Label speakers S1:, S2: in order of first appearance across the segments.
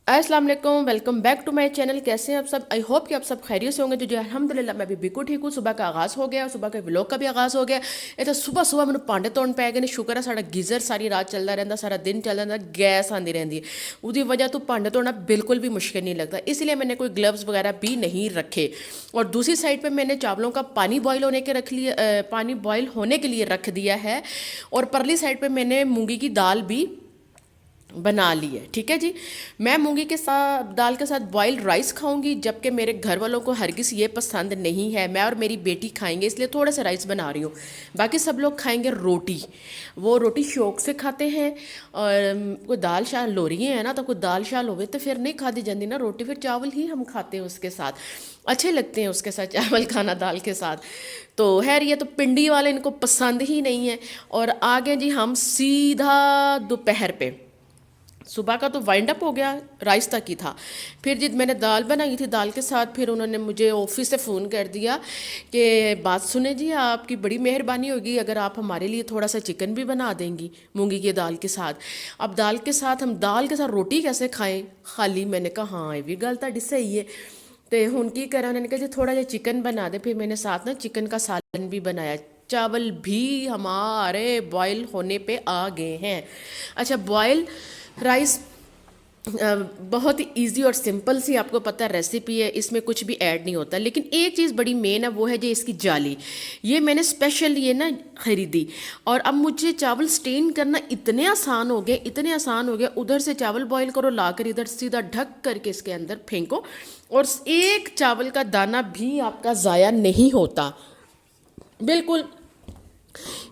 S1: अस्सलाम वालेकुम, welcome back to my channel. कैसे हैं आप सब? आई होप कि आप सब खैरियत से होंगे। जो अल्हम्दुलिल्लाह मैं भी बिल्कुल ठीक हूँ। सुबह का आगाज़ हो गया, सुबह के व्लॉग का भी आगाज़ हो गया। ये तो सुबह सुबह मैंने भांडे धोन पै गए ने। शुक्र है साड़ा गीज़र सारी रात चलता रहता, सारा दिन चलता रहता, गैस आती रहती है। उसकी वजह तो भांडे धोना बिल्कुल भी मुश्किल नहीं लगता, इसलिए मैंने कोई ग्लव्स वगैरह भी नहीं रखे। और दूसरी साइड पर मैंने चावलों का पानी बॉयल होने के रख लिया, पानी बॉयल होने के लिए रख दिया है। और परली साइड पर मैंने मूंगी की दाल भी बना ली है। ठीक है जी। मैं मूंगी के साथ दाल के साथ बॉइल्ड राइस खाऊंगी, जबकि मेरे घर वालों को हरगिज़ ये पसंद नहीं है। मैं और मेरी बेटी खाएंगे, इसलिए थोड़ा सा राइस बना रही हूँ। बाकी सब लोग खाएंगे रोटी। वो रोटी शौक से खाते हैं। और कोई दाल शाल लोरी है ना, तो कोई दाल शाल होवे तो फिर नहीं खादी जाती ना रोटी, फिर चावल ही हम खाते हैं उसके साथ। अच्छे लगते हैं उसके साथ चावल खाना दाल के साथ। तो खैर ये तो पिंडी वाले इनको पसंद ही नहीं है। और आगे जी हम सीधा दोपहर पे। सुबह का तो वाइंड अप हो गया, राइस तक ही था। फिर जिद मैंने दाल बनाई थी, दाल के साथ फिर उन्होंने मुझे ऑफिस से फ़ोन कर दिया कि बात सुने जी, आपकी बड़ी मेहरबानी होगी अगर आप हमारे लिए थोड़ा सा चिकन भी बना देंगी मूंगी की दाल के साथ। अब दाल के साथ हम दाल के साथ रोटी कैसे खाएं खाली? मैंने कहा हाँ ये भी गल तो सही है। तो हुन की करा, उन्होंने कहा जी थोड़ा जिहा चिकन बना दे। फिर मैंने साथ ना चिकन का सालन भी बनाया। चावल भी हमारे बॉयल होने पे आ गए हैं। अच्छा, बॉयल राइस बहुत ही ईजी और सिंपल सी आपको पता है रेसिपी है, इसमें कुछ भी ऐड नहीं होता। लेकिन एक चीज़ बड़ी मेन है, वो है जो इसकी जाली। ये मैंने स्पेशल ये ना खरीदी। और अब मुझे चावल स्टेन करना इतने आसान हो गए, इतने आसान हो गए। उधर से चावल बॉईल करो, लाकर इधर सीधा ढक करके इसके अंदर फेंको, और एक चावल का दाना भी आपका ज़ाया नहीं होता। बिल्कुल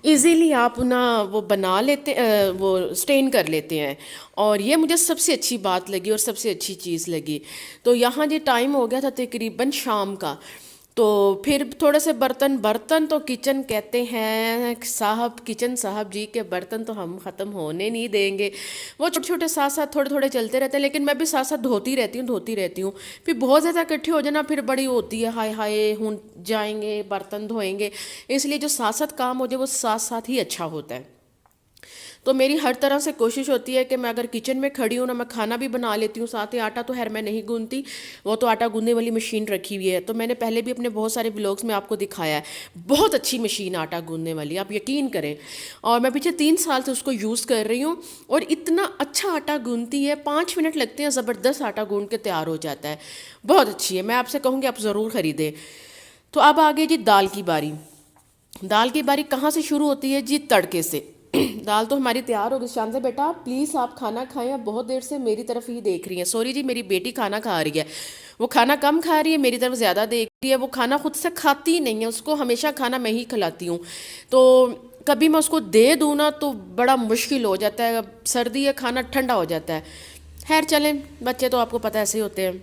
S1: इजीली आप ना वो बना लेते, वो स्टेन कर लेते हैं। और ये मुझे सबसे अच्छी बात लगी और सबसे अच्छी चीज़ लगी। तो यहाँ ये टाइम हो गया था तकरीबन शाम का। तो फिर थोड़े से बर्तन, बर्तन तो किचन कहते हैं साहब, किचन साहब जी के बर्तन तो हम ख़त्म होने नहीं देंगे। वो छोटे छोटे साथ साथ थोड़े थोड़े चलते रहते हैं, लेकिन मैं भी साथ साथ धोती रहती हूँ, धोती रहती हूँ। फिर बहुत ज़्यादा इकट्ठे हो जाना फिर बड़ी होती है, हाय हाय हूँ जाएंगे बर्तन धोएंगे। इसलिए जो साथ साथ काम हो जाए वो साथ साथ ही अच्छा होता है। तो मेरी हर तरह से कोशिश होती है कि मैं अगर किचन में खड़ी हूँ ना, मैं खाना भी बना लेती हूँ साथ ही। आटा तो खैर मैं नहीं गूंथती, वो तो आटा गूंदने वाली मशीन रखी हुई है। तो मैंने पहले भी अपने बहुत सारे ब्लॉग्स में आपको दिखाया है, बहुत अच्छी मशीन आटा गूंदने वाली, आप यकीन करें। और मैं पीछे 3 साल से उसको यूज़ कर रही हूँ, और इतना अच्छा आटा गूंथती है, 5 मिनट लगते हैं, ज़बरदस्त आटा गूंद के तैयार हो जाता है। बहुत अच्छी है, मैं आपसे कहूँगी आप ज़रूर ख़रीदें। तो अब आ गई जी दाल की बारी। दाल की बारी कहाँ से शुरू होती है जी? तड़के से। दाल तो हमारी तैयार हो गई। शांत बेटा प्लीज़ आप खाना खाएं, आप बहुत देर से मेरी तरफ ही देख रही हैं। सॉरी जी, मेरी बेटी खाना खा रही है। वो खाना कम खा रही है, मेरी तरफ ज़्यादा देख रही है। वो खाना खुद से खाती ही नहीं है, उसको हमेशा खाना मैं ही खिलाती हूँ। तो कभी मैं उसको दे दूँ ना तो बड़ा मुश्किल हो जाता है, सर्दी है खाना ठंडा हो जाता है। खैर चलें, बच्चे तो आपको पता ऐसे ही होते हैं।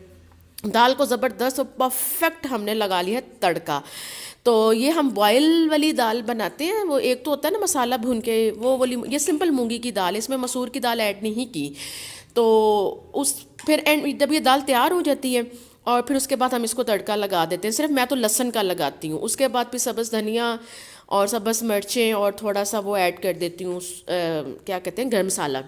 S1: दाल को ज़बरदस्त और परफेक्ट हमने लगा लिया है तड़का। तो ये हम बॉयल वाली दाल बनाते हैं। वो एक तो होता है ना मसाला भून के, वो वाली, ये सिंपल मूंगी की दाल है, इसमें मसूर की दाल ऐड नहीं की। तो उस फिर एंड जब ये दाल तैयार हो जाती है, और फिर उसके बाद हम इसको तड़का लगा देते हैं। सिर्फ मैं तो लहसुन का लगाती हूँ, उसके बाद फिर सब्ज़ धनिया और सब्ज़ मिर्चें और थोड़ा सा वो ऐड कर देती हूँ, क्या कहते हैं, गर्म मसाला।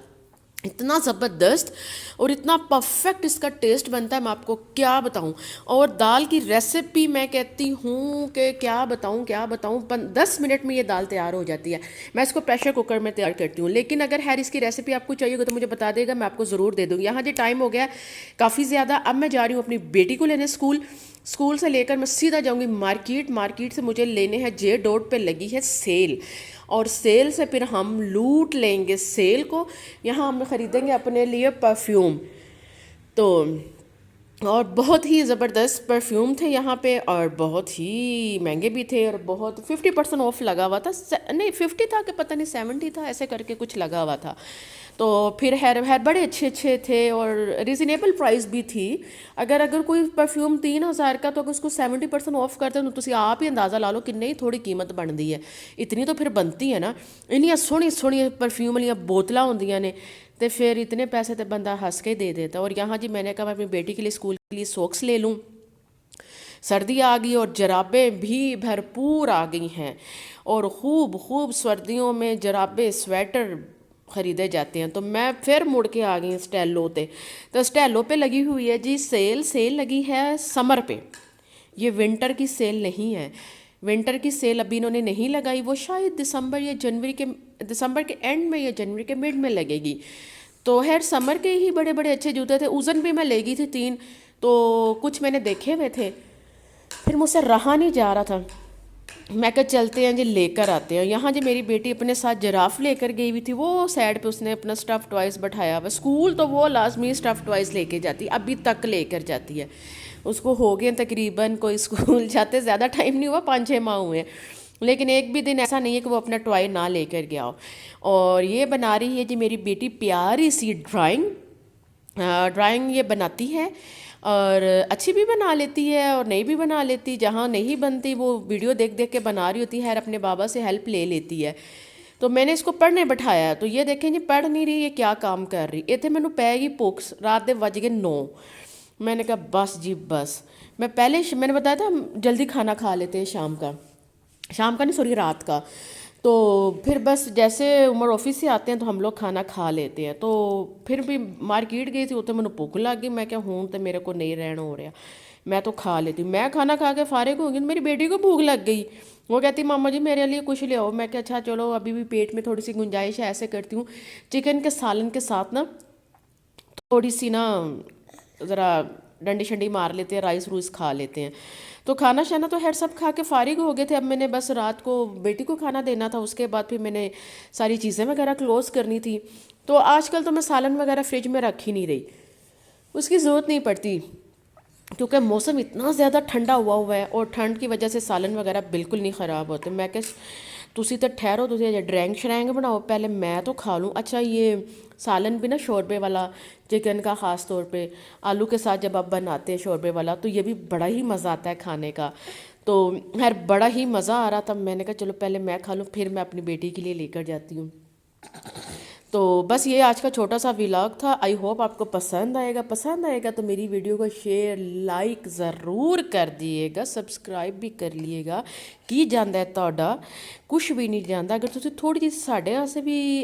S1: इतना ज़बरदस्त और इतना परफेक्ट इसका टेस्ट बनता है, मैं आपको क्या बताऊं। और दाल की रेसिपी मैं कहती हूँ कि क्या बताऊं क्या बताऊं, 10 मिनट में ये दाल तैयार हो जाती है। मैं इसको प्रेशर कुकर में तैयार करती हूँ, लेकिन अगर खैर इसकी रेसिपी आपको चाहिए होगी तो मुझे बता देगा, मैं आपको ज़रूर दे दूँगी। यहाँ जो टाइम हो गया काफ़ी ज़्यादा, अब मैं जा रही हूँ अपनी बेटी को लेने स्कूल। स्कूल से लेकर मैं सीधा जाऊँगी मार्केट। मार्केट से मुझे लेने हैं जे डॉट पे लगी है सेल, और सेल से फिर हम लूट लेंगे सेल को। यहाँ हम ख़रीदेंगे अपने लिए परफ्यूम। तो और बहुत ही ज़बरदस्त परफ्यूम थे यहाँ पे, और बहुत ही महंगे भी थे, और बहुत 50% ऑफ लगा हुआ था। नहीं 50 था कि पता नहीं 70 था, ऐसे करके कुछ लगा हुआ था। तो फिर हैर बड़े अच्छे अच्छे थे और रिजनेबल प्राइस भी थी। अगर अगर कोई परफ्यूम 3,000 का, तो अगर उसको 70% ऑफ करते हैं तो तुसी आप ही अंदाज़ा ला लो किन्नी ही थोड़ी कीमत बनती है। इतनी तो फिर बनती है ना। इन्नियां सोहनी सोहनी परफ्यूम वाली बोतलां होंदियां ने, तो फिर इतने पैसे तो बंदा हंस के दे देता। और यहाँ जी मैंने कहा मैं अपनी बेटी के लिए स्कूल के लिए सॉक्स ले लूँ। सर्दी आ गई और जराबें भी भरपूर आ गई हैं, और खूब खूब सर्दियों में जराबें, स्वेटर ख़रीदे जाते हैं। तो मैं फिर मुड़ के आ गई स्टेलो पे। तो स्टेलो पे लगी हुई है जी सेल। सेल लगी है समर पे, ये विंटर की सेल नहीं है। विंटर की सेल अभी इन्होंने नहीं लगाई, वो शायद दिसंबर के एंड में या जनवरी के मिड में लगेगी। तो खैर समर के ही बड़े बड़े अच्छे जूते थे। उस दिन भी मैं ले गई थी 3, तो कुछ मैंने देखे हुए थे, फिर मुझसे रहा नहीं जा रहा था। मैं कहा चलते हैं जी लेकर आते हैं। यहाँ जी मेरी बेटी अपने साथ जिराफ लेकर गई हुई थी, वो साइड पे उसने अपना स्टफ़ टॉयज़ बैठाया हुआ। स्कूल तो वो लाजमी स्टफ़ टॉयज़ लेके जाती, अभी तक लेकर जाती है। उसको हो गए तकरीबन, कोई स्कूल जाते ज़्यादा टाइम नहीं हुआ, 5-6 माह हुए हैं, लेकिन एक भी दिन ऐसा नहीं है कि वो अपना टॉय ना लेकर गया हो। और ये बना रही है जी मेरी बेटी प्यारी सी ड्राइंग। ड्राइंग ये बनाती है और अच्छी भी बना लेती है और नहीं भी बना लेती। जहाँ नहीं बनती वो वीडियो देख देख के बना रही होती है, अपने बाबा से हेल्प ले लेती है। तो मैंने इसको पढ़ने बैठाया, तो ये देखें जी पढ़ नहीं रही, ये क्या काम कर रही। इतने मैनू पैगी भुख, रात के बज गए 9। मैंने कहा बस जी बस। मैंने बताया था हम जल्दी खाना खा लेते हैं शाम का नहीं सॉरी रात का। तो फिर बस जैसे उमर ऑफिस से आते हैं तो हम लोग खाना खा लेते हैं। तो फिर भी मार्केट गई थी, उत्थे मैनू भुख लग गई। मैं क्या हूँ तो मेरे को नहीं रहना हो रहा, मैं तो खा लेती हूँ। मैं खाना खा के फारिग हो गई, मेरी बेटी को भूख लग गई। वो कहती मामा जी मेरे लिए कुछ ले आओ। मैं क्या अच्छा चलो अभी भी पेट में थोड़ी सी गुंजाइश है, ऐसे करती हूँ चिकन के सालन के साथ ना थोड़ी सी ना ज़रा डंडी शंडी मार लेते हैं, राइस रूइस खा लेते हैं। तो खाना शाना तो खैर सब खा के फारिग हो गए थे। अब मैंने बस रात को बेटी को खाना देना था, उसके बाद फिर मैंने सारी चीज़ें वगैरह क्लोज़ करनी थी। तो आजकल तो मैं सालन वगैरह फ्रिज में रख ही नहीं रही, उसकी ज़रूरत नहीं पड़ती, क्योंकि मौसम इतना ज़्यादा ठंडा हुआ है और ठंड की वजह से सालन वगैरह बिल्कुल नहीं ख़राब होते। मैं क्या तुसी तो ठहरो, तुसी अजे ड्रैंग शरैंग बनाओ, पहले मैं तो खा लूँ। अच्छा ये सालन भी ना शोरबे वाला चिकन का ख़ास तौर पे आलू के साथ जब आप बनाते हैं शोरबे वाला, तो ये भी बड़ा ही मज़ा आता है खाने का। तो खैर बड़ा ही मज़ा आ रहा था। मैंने कहा चलो पहले मैं खा लूँ, फिर मैं अपनी बेटी के लिए लेकर जाती हूँ। तो बस ये आज का छोटा सा व्लॉग था। आई होप आपको पसंद आएगा तो मेरी वीडियो को शेयर लाइक ज़रूर कर दिएगा, सब्सक्राइब भी कर लीएगा। की जाता है ਤੁਹਾਡਾ कुछ भी नहीं जाता। अगर तुम थोड़ी जी साढ़े वास्ते भी